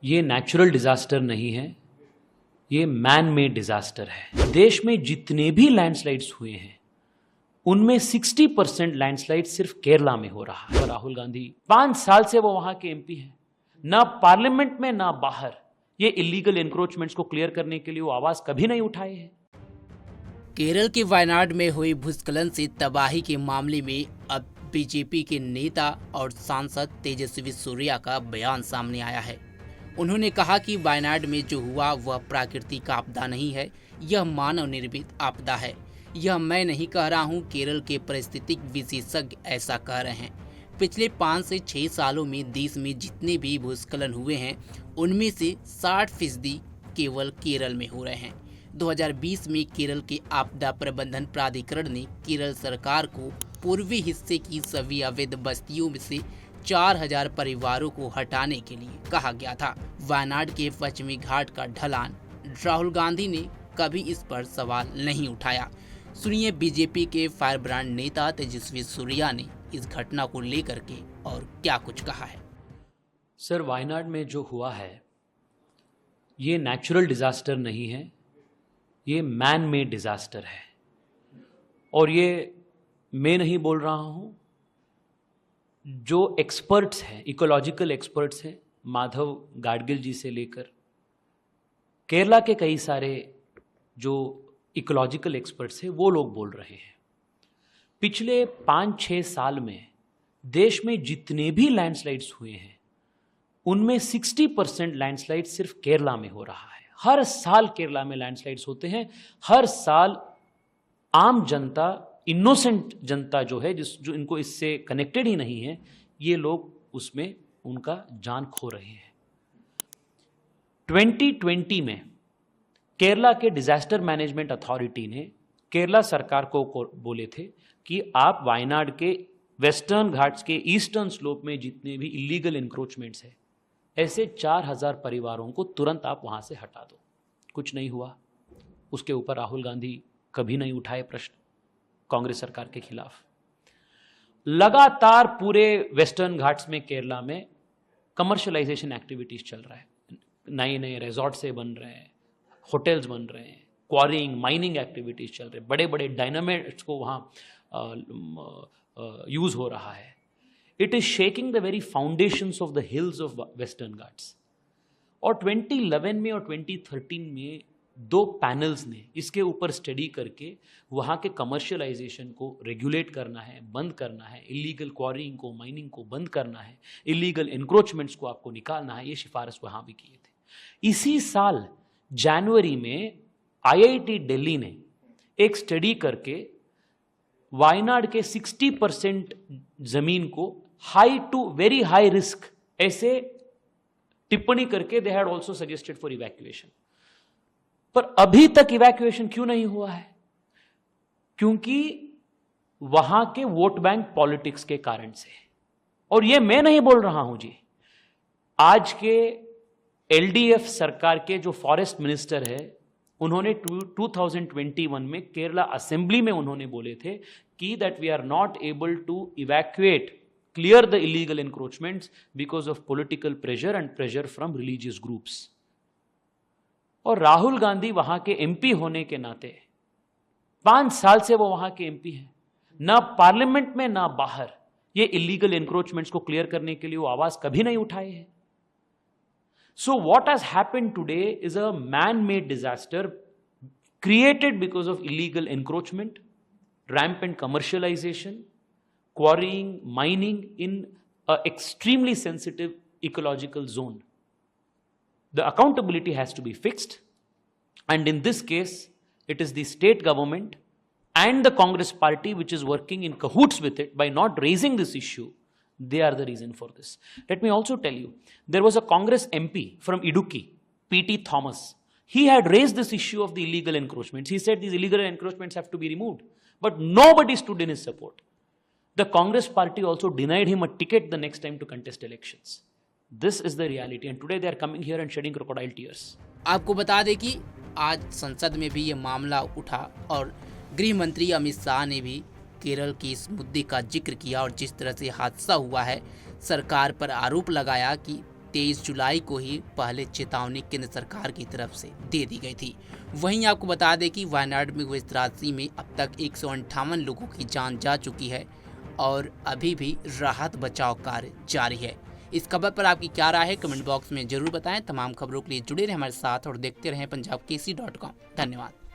ये natural disaster नहीं है, ये मैन मेड डिजास्टर है। देश में जितने भी लैंडस्लाइड्स हुए हैं उनमें 60% लैंडस्लाइड सिर्फ केरला में हो रहा है। राहुल गांधी 5 साल से वो वहां के एमपी हैं, ना पार्लियामेंट में ना बाहर ये इलीगल एनक्रोचमेंट्स को क्लियर करने के लिए वो आवाज कभी नहीं उठाए हैं। केरल के वायनाड में हुई भूस्खलन से तबाही के मामले में अब बीजेपी के नेता और सांसद तेजस्वी सूर्या का बयान सामने आया है। उन्होंने कहा कि वायनाड में जो हुआ वह प्राकृतिक आपदा नहीं है, यह मानव निर्मित आपदा है। यह मैं नहीं कह रहा हूं, केरल के पारिस्थितिक विशेषज्ञ ऐसा कह रहे हैं। पिछले 5 से 6 सालों में देश में जितने भी भूस्खलन हुए हैं उनमें से 60% केवल केरल में हो रहे हैं। 2020 में केरल के आपदा प्रबंधन प्राधिकरण ने केरल सरकार को पूर्वी हिस्से की सभी अवैध बस्तियों में से 4000 परिवारों को हटाने के लिए कहा गया था। वायनाड के पश्चिमी घाट का ढलान, राहुल गांधी ने कभी इस पर सवाल नहीं उठाया। सुनिए बीजेपी के फायर ब्रांड नेता तेजस्वी सूर्या ने इस घटना को लेकर के और क्या कुछ कहा है। सर, वायनाड में जो हुआ है ये नेचुरल डिजास्टर नहीं है, ये मैन मेड डिजास्टर है। और ये मैं नहीं बोल रहा हूं, जो एक्सपर्ट्स हैं, इकोलॉजिकल एक्सपर्ट्स हैं, माधव गाडगिल जी से लेकर केरला के कई सारे जो इकोलॉजिकल एक्सपर्ट्स हैं वो लोग बोल रहे हैं। पिछले 5-6 साल में देश में जितने भी लैंडस्लाइड्स हुए हैं उनमें 60% लैंडस्लाइड सिर्फ केरला में हो रहा है। हर साल केरला में लैंडस्लाइड्स होते हैं। हर साल आम जनता, इनोसेंट जनता जो है, जो इनको इससे कनेक्टेड ही नहीं है, ये लोग उसमें उनका जान खो रहे हैं। 2020 में केरला के डिजास्टर मैनेजमेंट अथॉरिटी ने केरला सरकार को बोले थे कि आप वायनाड के वेस्टर्न घाट्स के ईस्टर्न स्लोप में जितने भी इलीगल इंक्रोचमेंट्स है, ऐसे 4000 परिवारों को तुरंत आप वहां से हटा दो। कुछ नहीं हुआ। उसके ऊपर राहुल गांधी कभी नहीं उठाए प्रश्न कांग्रेस सरकार के खिलाफ। लगातार पूरे वेस्टर्न घाट्स में केरला में कमर्शियलाइजेशन एक्टिविटीज चल रहा है। नए नए रिजॉर्ट से बन रहे हैं, होटल्स बन रहे हैं, क्वारिंग, माइनिंग एक्टिविटीज चल रहे हैं, बड़े बड़े डायनामाइट्स को वहाँ यूज हो रहा है। It is shaking the very foundations of the hills of western Ghats. और 2011 में और 2013 में 2 पैनल्स ने इसके ऊपर स्टडी करके वहाँ के कमर्शियलाइजेशन को रेगुलेट करना है, बंद करना है, इलीगल क्वारिंग को, माइनिंग को बंद करना है, इलीगल इंक्रोचमेंट्स को आपको निकालना है, ये सिफारिश वहाँ भी किए थे। इसी साल जनवरी में IIT दिल्ली ने एक स्टडी करके वायनाड के 60% जमीन को high to very high risk ऐसे टिप्पणी करके they had also suggested for evacuation. पर अभी तक इवैक्यूएशन क्यों नहीं हुआ है? क्योंकि वहां के वोट बैंक पॉलिटिक्स के कारण से। और यह मैं नहीं बोल रहा हूं जी, आज के LDF सरकार के जो फॉरेस्ट मिनिस्टर है उन्होंने 2021 में केरला असेंबली में उन्होंने बोले थे कि that we are not able to evacuate, clear the illegal encroachments because of political pressure and pressure from religious groups. और राहुल गांधी वहां के MP होने के नाते 5 साल से वो वहां के MP हैं, ना पार्लियामेंट में ना बाहर ये इलीगल एनक्रोचमेंट्स को क्लियर करने के लिए वो आवाज कभी नहीं उठाए हैं। So what has happened today is a man-made disaster created because of illegal encroachment, rampant commercialization, quarrying, mining in an extremely sensitive ecological zone. The accountability has to be fixed, and in this case, it is the state government and the Congress party which is working in cahoots with it by not raising this issue. They are the reason for this. Let me also tell you, there was a Congress MP from Idukki, P.T. Thomas. He had raised this issue of the illegal encroachments. He said these illegal encroachments have to be removed. But nobody stood in his support. The Congress party also denied him a ticket the next time to contest elections. This is the reality. And today they are coming here and shedding crocodile tears. आपको बता दें कि आज संसद में भी ये मामला उठा और गृह मंत्री अमित शाह ने भी केरल के इस मुद्दे का जिक्र किया और जिस तरह से हादसा हुआ है सरकार पर आरोप लगाया कि 23 जुलाई को ही पहले चेतावनी केंद्र सरकार की तरफ से दे दी गई थी। वहीं आपको बता दें कि वायनाड में हुए इस त्रासदी में अब तक 158 लोगों की जान जा चुकी है और अभी भी राहत बचाव कार्य जारी है। इस खबर पर आपकी क्या राय है, कमेंट बॉक्स में जरूर बताएं। तमाम खबरों के लिए जुड़े रहें हमारे साथ और देखते रहें पंजाबकेसरी.com। धन्यवाद।